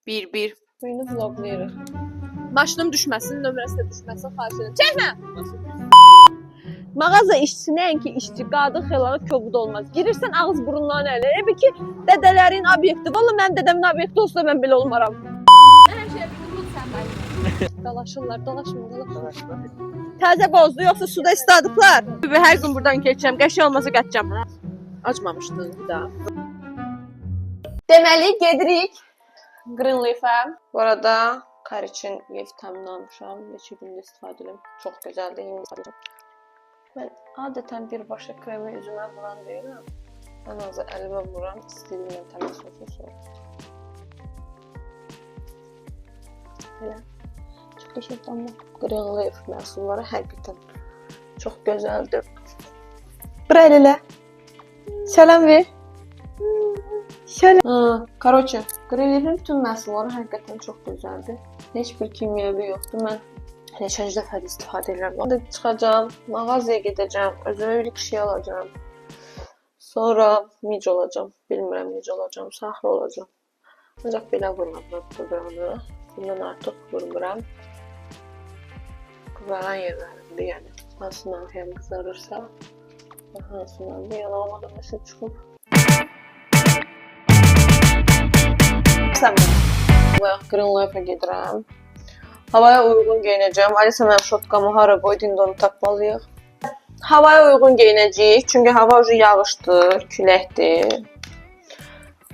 1-1. Beni vloglayırıq. Maşınım düşməsin, nömrəsi də düşməsin, xahiş edirəm. Çəkmə! Mağaza işçisi nəinki işçi, qadın xeylağı kobud olmaz. Girirsən ağız burundan ələ. Ebi ki, dədələrin obyekti. Valla mənim dədəmin obyekti olsa da mən belə olmaram. Hər şeyə bir sən bax. Dalaşırlar, dalaşmır. Təzə bozdu, yoxsa suda istadıqlar. Hər gün buradan keçəcəm, qəşəng olmasa qaçacam. Acmamışdın bir daha. Deməli, gedirik Greenleaf-ə. Bu arada Kariçin Leaf təminləmişəm. Neçə gündə istifadə edirəm. Çox gözəldir, indi istifadə edirəm. Mən adətən birbaşa kremi üzümə vuran deyirəm. Ən azı əlimə vuran, istədiyimlə təmiz olsun sonra. Belə. Çox qəşəng amma Greenleaf məhsulları həqiqətən çox gözəldir. Buraya elə. Salam ver. Salam. Короче, Greenleaf-in bütün məhsulları həqiqətən çox gözəldir. Heç bir kimyəvi yoxdur. Mən neçənci dəfədir istifadə edirəm. Onda çıxacağam, mağazaya gedəcəm, özümə bir şey alacağam. Sonra mic olacağım. Bilmirəm necə olacağım, saxra olacağım. Ancaq belə vurmuram qıvıranı. Bundan artıq vurmuram. Qıvaran yerlərində, yəni hansından həm qızarırsa, hansından da yanılmadan məsəl çıxıb. Greenleaf-ə gedirəm. Havaya uyğun geyinəcəm. Alisa mənim şotkamı hara qoydu, indi onu tapmalıyıq. Havaya uyğun geyinəcəyik, çünki hava ucu yağışdır, küləkdir.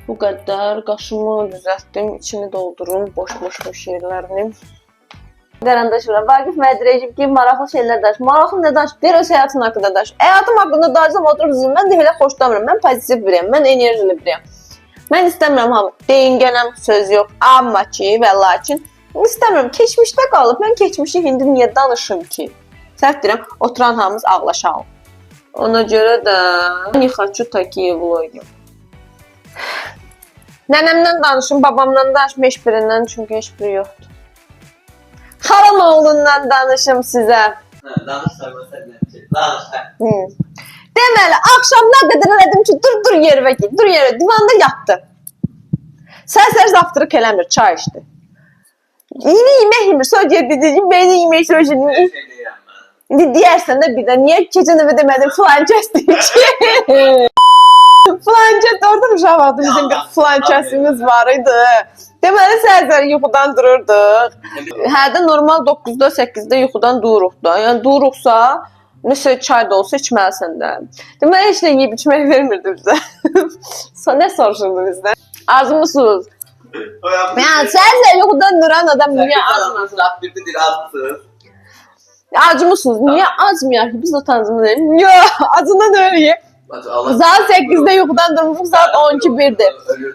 Bu qədər. Qaşımı düzəltdim, içini doldurum, boş yerlərini. Qarandaşıram. Vaqif mədirəcəm ki, maraqlı şeylər danış. Maraqlı nə danış? Deyir, öz həyatın haqqında danış. Həyatım haqqında danışsam oturub zil. Mən də elə xoşlamıram. Mən pozitiv biriyəm, mən enerjili biriyəm. Mən istəmirəm hamı deyingənəm, söz yox, amma ki və lakin istəmirəm, keçmişdə qalıb, mən keçmişi indi niyə danışım ki? Səhv deyirəm, oturan hamımız ağlaşalım. Ona görə də не хочу такие vlogi. Nənəmdən danışım, babamdan danışım, heç birindən, çünki heç biri yoxdur. Xalam oğlundan danışım sizə. Danış danış. Deməli, axşamdan qədər elədim ki, dur yerə git, dur yerə, divanda yatdı. Səhər zavtırıq eləmir, çay içdi. Yine yemək yemir, sonra deyəcəm, beni yemək söyləyəcəm. İndi deyərsən də bir də, niyə keçən dəfə demədim, filan kəsdi ki? Filan kəsdi, oradan uşaq vaxtı bizim bir filan kəsimiz var idi. Deməli, səhər yuxudan dururduq. Hərdə normal 9-da, 8-də yuxudan dururuq da. Yəni, dururuqsa, nəsə çay da olsa içməlisən də. Deməli, heç nə yeyib içmək vermirdi bizə. Nə soruşurdu bizdən? Acmısınız? Yəni, səhər yuxudan duran adam niyə acmısınız? Acmısınız? Niyə acmayaq ki? Biz o tanzımı deyim. Yox, acından ölüyük. Saat 8-də yuxudan durmuşuq, saat 12-1-dir.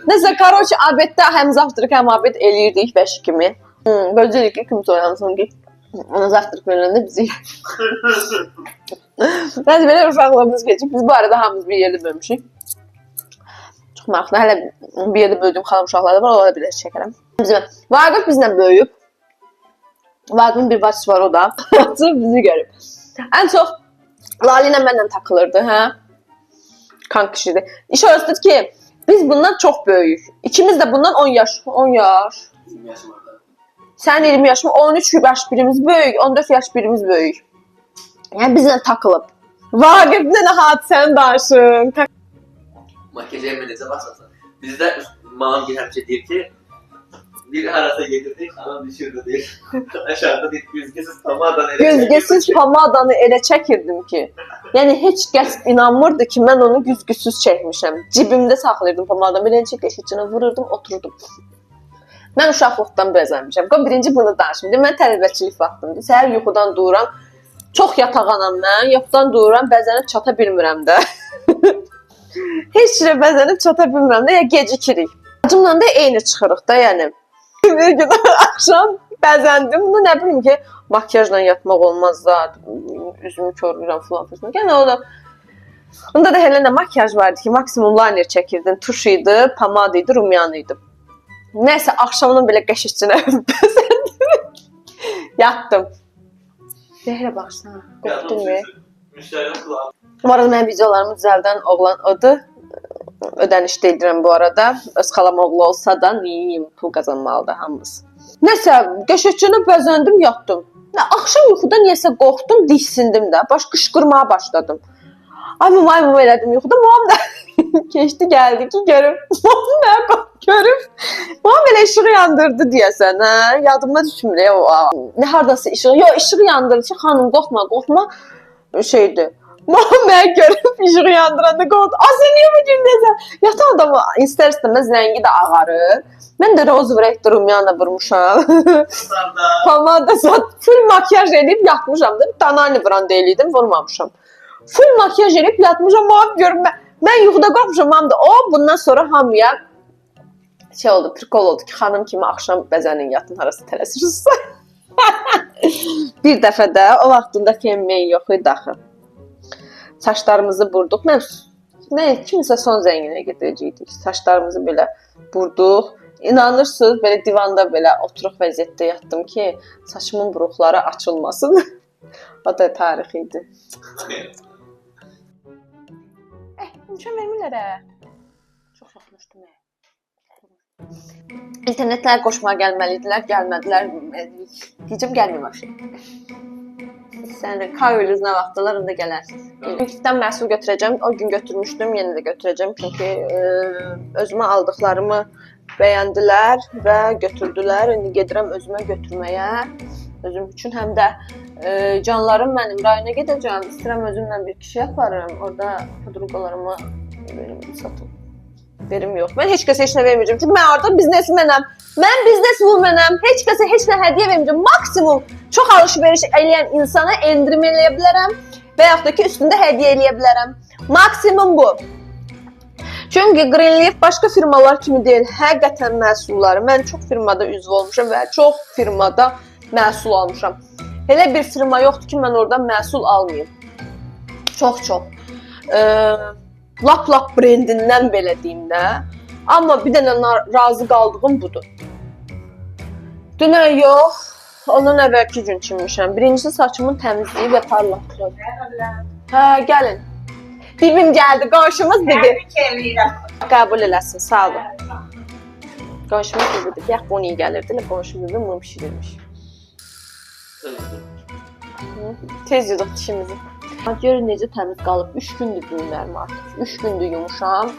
Nəsə, karoçi, abeddə həm zavtırıq, həm abed eləyirdik 5 kimi. Bölcəlik ki, kim soyansın ki? Ona zavtırıq veriləndə bizi Nəsə, belə uşaqlarımız keçib. Biz bu arada hamımız bir yerdə bölmüşük. Çox maraqlı. Hələ bir yerdə böldüyüm xalam uşaqları var, onlara bir çəkərəm. Vaqif bizlə böyüyüb. Vaqifin bir bacısı var o da. Bizi görüb. Ən çox Lali ilə mənlə takılırdı, hə? Kan kişidir. İş orasıdır ki, biz bundan çox böyüyük. İkimiz də bundan 10 yaş. 10 yaş. 20 yaşım var da. Sən 20 yaşım, 13 yaş birimiz böyük, 14 yaş birimiz böyük. Yəni bizlə takılıb. Vaqiflə nə hadisəni danışın. Makyaja necə başlasan? Bizdə mamam həmişə deyir ki, bir arasa gedirdik, anam düşürdü deyir. Aşağıda deyir, güzgəsiz pamadanı elə Güzgəsiz pamadanı elə çəkirdim ki, yəni heç kəs inanmırdı ki, mən onu güzgüsüz çəkmişəm. Cibimdə saxlayırdım pamadanı, belə çəkək içinə vururdum, oturdum. Mən uşaqlıqdan bəzənmişəm. Birinci bunu danışım. Mən tələbəçilik vaxtımdır. Səhər yuxudan dururam. Çox yatağanam mən. Yuxudan dururam, bəzənib çata bilmirəm də. Heç yerə bəzənib çata bilmirəm də, ya gecikirik. Acımla da eyni çıxırıq da, yəni. Bir gün axşam bəzəndim. Bunu nə bilim ki, makyajla yatmaq olmaz da, üzümü körlürəm falan. Yəni o da onda da elə nə makyaj vardı ki, maksimum liner çəkirdin, tuş idi, pomada idi, rumyan idi. Nəysə, axşamdan belə qəşikçinə bəzəndim. Yatdım. Deyirə baxsana, qorxdum ya. Müştərinin kulağı. Bu arada mənim videolarımı düzəldən oğlan odur. ödənişdə edirəm bu arada. Öz xalam oğlu olsa da neyim, pul qazanmalıdır hamımız. Nəsə, qəşəngcənə bəzəndim, yatdım. Axşam yuxuda niyəsə qorxdum, diksindim də. Qışqırmağa başladım. Ay mum elədim yuxuda. Mum da keçdi, gəldi ki, görüb. Mum nə görüb. Mum belə işığı yandırdı deyəsən, hə? Yadımda düşmür. Nə hardasa işığı. Yox, işığı yandırdı ki, xanım qorxma şeydir. Mum mən görüb işığı yandıranda qorxdu. Sən niyə bu gündəsən? Yatan adamı istər-istəməz rəngi də ağarır. Mən də Rose Red Rumiana vurmuşam. Pomada full makyaj edib yatmışam da. Tanani brand eləydim, vurmamışam. Full makyaj edib yatmışam. Mum görüm mən yuxuda qalmışam. Mum da bundan sonra hamıya şey oldu, prikol oldu ki, xanım kimi axşam bəzənin yatın harası tələsirsiniz. Bir dəfə də o vaxtında femmen yox idi axı. Saçlarımızı burduq. Mən kimisə son zənginə gedəcəkdik. Saçlarımızı belə burduq. İnanırsınız, belə divanda belə oturuq vəziyyətdə yatdım ki, saçımın buruqları açılmasın. O da tarix idi. Mümkün vermirlər ə. Çox yoxmuşdum ə. İnternetlər qoşmağa gəlməliydilər, gəlmədilər. Deyəcəm, gəlməyəm. Sən K-Ölüz nə vaxtlar onda gələrsiniz. İlkdən məhsul götürəcəm. O gün götürmüşdüm, yenə də götürəcəm. Çünki özümə aldıqlarımı bəyəndilər və götürdülər. İndi gedirəm özümə götürməyə. Özüm üçün həm də canlarım mənim rayona gedəcəm. İstəyirəm özümlə bir kişi yaparım. Orada podruqalarımı satım. Verim yox. Mən heç kəsə heç nə verməyəcəm. Çünki mən orada biznesmenəm. Mən bizneswomanam. Heç kəsə heç nə hədiyyə verməyəcəm. Maksimum çox alış-veriş eləyən insana endirim eləyə bilərəm və yaxud da ki, üstündə hədiyyə eləyə bilərəm. Maksimum bu. Çünki Greenleaf başqa firmalar kimi deyil. Həqiqətən məhsulları. Mən çox firmada üzv olmuşam və çox firmada məhsul almışam. Elə bir firma yoxdur ki, mən oradan məhsul almayım. Çox. Lap brendindən belə deyim də. Amma bir dənə razı qaldığım budur. Dünən yox, ondan əvvəlki gün çinmişəm. Birincisi saçımın təmizliyi və parlaqlığı. Hə, gəlin. Bibim gəldi, qonşumuz bibi. Qəbul eləsin, sağ olun. Qonşumuz bibidir. Yax, bu niyə gəlirdi? Qonşu bibi mum pişirirmiş. Tez yuduq dişimizi. Görün necə təmiz qalıb. 3 gündür düyünlərim artıq. 3 gündür yumuşam.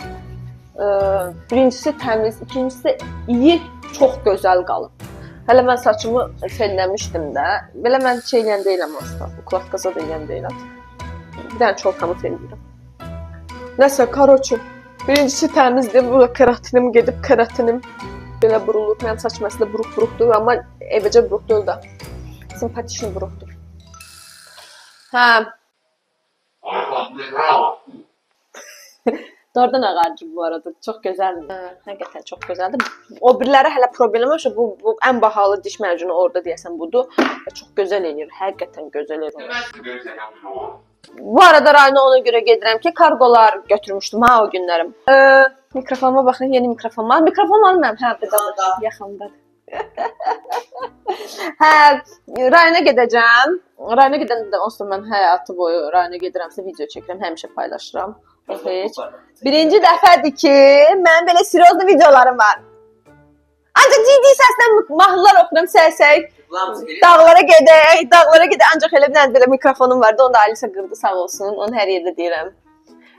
Birincisi təmiz, ikincisi iyi, çox gözəl qalıb. Hələ mən saçımı felləmişdim də. Belə mən eləyən deyiləm aslında. Ukladkaza da eləyən deyiləm. Bir dənə çolkamı feləyirəm. Nəsə, karoçu. Birincisi təmizdir. Burada keratinim gedib, keratinim belə burulur. Mənim saçım əslində buruq-buruqdur, amma evəcə buruq deyil də. Simpatişin buruqdur. Hə. Doğrudan ağarcı bu arada. Çox gözəldir. Həqiqətən çox gözəldir. O biriləri hələ problem yoxsa bu ən bahalı diş mərcunu orada deyəsən budur. Çox gözəl eləyir. Həqiqətən gözəl eləyir. Bu arada rayona ona görə gedirəm ki, kargolar götürmüşdüm ha o günlərim. Mikrofonuma baxın, yeni mikrofon var. Mikrofon almıram. Hə, burada yaxındadır. Hə, rayona gedəcəm. Rayona gedəndə onsuz mən həyatı boyu rayona gedirəmsə video çəkirəm, həmişə paylaşıram. Heç. Birinci dəfədir ki, mənim belə seriozlu videolarım var. Ancaq ciddi səslə mahnılar oxuram, səy-səy. Dağlara gedək, ancaq elə bir dənə belə mikrofonum vardı, onu da Alisa qırdı, sağ olsun, onu hər yerdə deyirəm.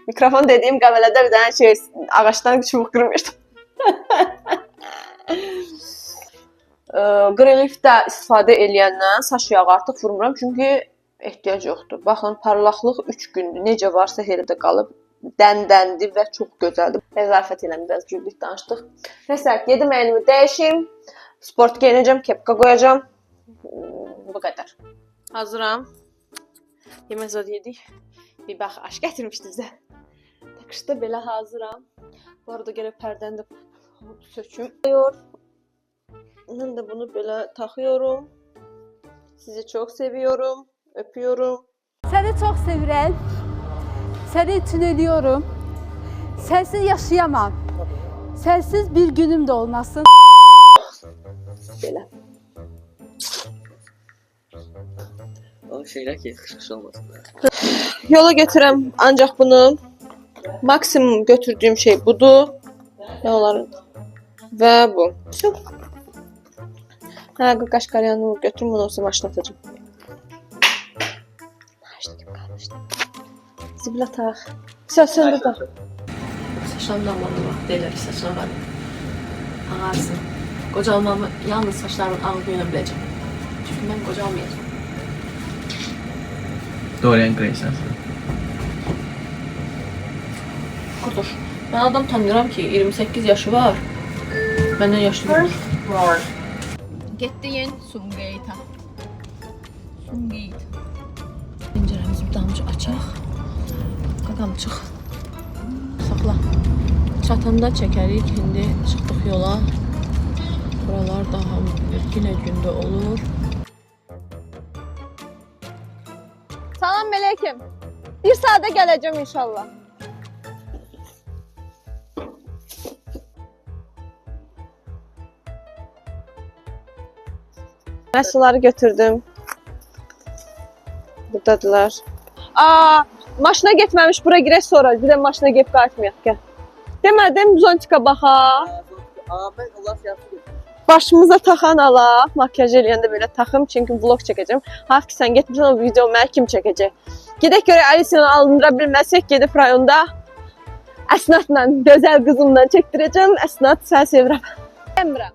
Mikrofon dediyim qəvələdə bir dənə şey, ağaçdan çubuq qırmışdım. Greenleaf-də istifadə eləyəndən saç yağı artıq vurmuram, çünki ehtiyac yoxdur. Baxın, parlaqlıq 3 gündür, necə varsa elə də qalıb. Dəndəndi və çox gözəldir. Əzafət eləmi, biraz güldük, danışdıq. Nəsə, yedim əlimi dəyişim, sport geyinəcəm, kepka qoyacam. Bu qədər. Hazıram. Yemək zad yedik. Bir bax, aş gətirmişdi bizə. Takışda belə hazıram. Bu arada gəlib pərdəni də söküm. Mən də bunu belə taxıyorum. Sizi çox seviyorum, öpüyorum. Səni çox sevirəm. Səni üçün ölüyorum. Sənsiz yaşayamam. Sənsiz bir günüm də olmasın. Belə. O şeylər ki, xışqış olmasın. Yola götürəm ancaq bunu. Maksimum götürdüyüm şey budur. Ne olar? Və bu. Hə, qaşqaryanı götürüm, bunu olsa maşına atacağım. Zibil ataq. Söndür bax. Saçlarımdan bağlı bak. Deyirlər ki, saçlar var. Ağarsın. Qocalmamı yalnız saçlarımın ağırlığı ilə biləcəm. Çünki mən qocalmayacağım. Dorian Gray sensin. Qardaş, mən adam tanıyıram ki, 28 yaşı var. Məndən yaşlı var. Getdiyin Sumqeytə. Sumqeyt. Pəncərəmizi bir damcı açaq. Qadamçıq. Saxla. Çatanda çəkərik. İndi çıxdıq yola. Buralar daha yenə gündə olur. Salam Melekim. Bir saate gələcəm inşallah. Məhsulları götürdüm. Buradadılar. Aa, maşına getməmiş, bura girək sonra. Bir də maşına gedib qayıtmayaq, gəl. Demədim, zontika baxa. Ben Allah siyasi Başımıza taxan ala. Makyaj eləyəndə belə taxım, çünki vlog çəkəcəm. Hafif ki, sən getmirsən, o video mənə kim çəkəcək? Gedək görək, Alisiyanı alındıra bilməsək, gedib rayonda Əsnatla, gözəl qızımla çəkdirəcəm. Əsnat, sən sevirəm. Demirəm.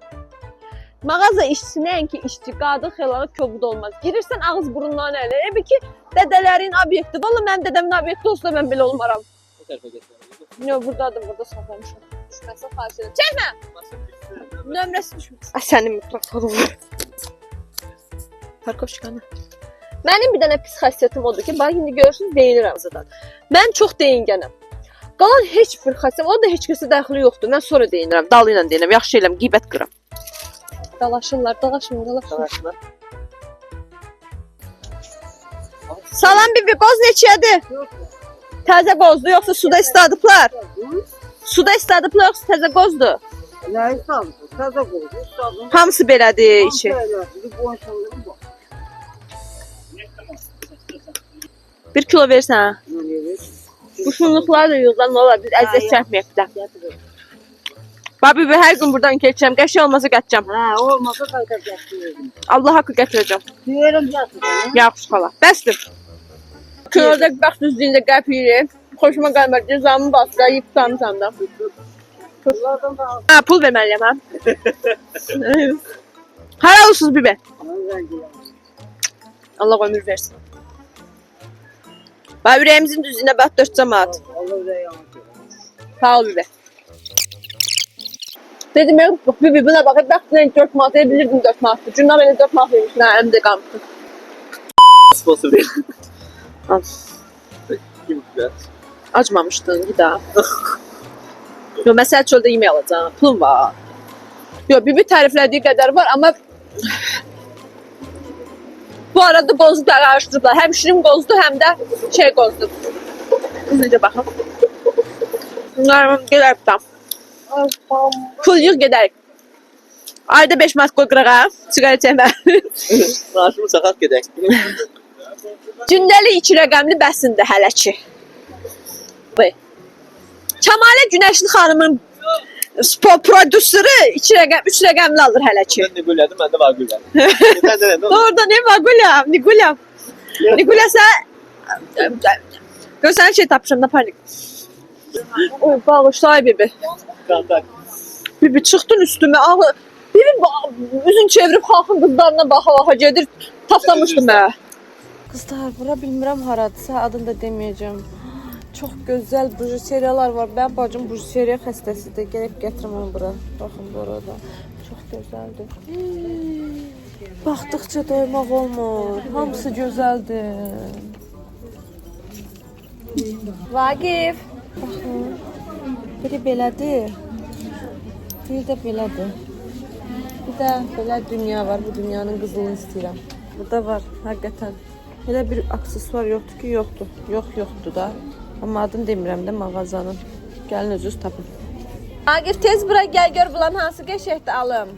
Mağaza işçisi nəinki işçi, qadın xeylanı kobud olmaz. Girirsən ağız burundan elə. Ebi ki, dədələrin obyekti. Valla mənim dədəmin obyekti olsa da mən belə olmaram. Bu tarafa geçelim. Yox, buradadır, burada saxlamışam. Düşməsə xahiş edirəm. Çəkmə! Nömrəsi düşmür. Ay, sənin mikrofonu var. Parkovçikanı. Mənim bir dənə pis xasiyyətim odur ki, bax, indi görürsünüz, deyinirəm zaten. Mən çox deyingənəm. Qalan heç bir xasiyyəm, o da heç kəsə dəxli yoxdur. Mən sonra deyinirəm, dalı ilə deyinirəm, yaxşı eləm, qeybət qıram. Dalaşırlar. Salam bibi, qoz neçədir? Təzə qozdur, yoxsa suda istadıblar? Suda istadıblar, yoxsa təzə qozdur? Nəyi sağlıqdır? Təzə qoydu, sağlıqdır. Hamısı belədir içi. Bir kilo versən. Bu şunluqlar da yığılan olar, biz əziyyət çəkməyək bir də. Babi, hər gün buradan keçəcəm, qəşəng olmasa gətirəcəm. Hə, olmasa qaytaracaqsın. Allah haqqı gətirəcəm. Deyirəm gətir. Yaxşı xala. Bəsdir. Köydə bax düzlüyündə qəp yeyir. Xoşuma gəlmir. Cəzamı basqa, yiyib tutamısan da. Bunlardan da al. Ha, pul verməliyəm, hə? Hara olsunuz bibi? Allah ömür versin. Babi, ürəyimizin düzlüyünə bax 4 cəmat. Allah da yanlış. Sağ ol bibi. Dedim, bibi buna baxıb, bax, 4 manat, bilirdim 4 manatdır. Cünab elə 4 manat vermiş, mən əlimdə qalmışdı. Sponsor değil. Al. Kim güzel? Acmamışdın, bir daha. Yo, məsəl çöldə yemək alacağım, pulum var. Yo, bibi təriflədiyi qədər var, amma bu arada qozu da qarışdırıblar. Həm şirin qozdur, həm də şey qozdur. Biz necə baxın. Bunlar gələr bir tam. Pul yığ gedərik. Ayda 5 manat qoy qırağa, siqaret çəkmə. Maaşımı sakat gedək. Gündəlik 2 rəqəmli bəsindir hələ ki. Kəmalə Günəşli xanımın prodüseri 2 rəqəm, 3 rəqəmli alır hələ ki. Ben Nigulyadım, ben de Vagulya. Doğrudan ne Vagulyam, Nigulyam. Nigulya sən... Gör sənə şey tapışım, naparnik. Oy, bağışlay bibi. Kantak. Bibi çıxdın üstümə, ağı. Bibi üzün çevirib xalqın qızlarına baxa-baxa gedir. Tapdamışdım mən. Qızlar, bura bilmirəm haradırsa, adını da deməyəcəm. Çox gözəl bujiseriyalar var. Mən bacım bujiseriya xəstəsidir. Gəlib gətirim onu bura. Baxın burada. Çox gözəldir. Baxdıqca doymaq olmur. Hamısı gözəldir. Vaqif. Baxın. Biri belədir. Bir də belədir. Bir də belə dünya var. Bu dünyanın qızılını istəyirəm. Burada var, həqiqətən. Elə bir aksesuar yoxdur ki, yoxdur. Yoxdur da. Amma adını demirəm də mağazanın. Gəlin özünüz tapın. Vaqif tez bura gəl gör bulan hansı qəşəkdir alım.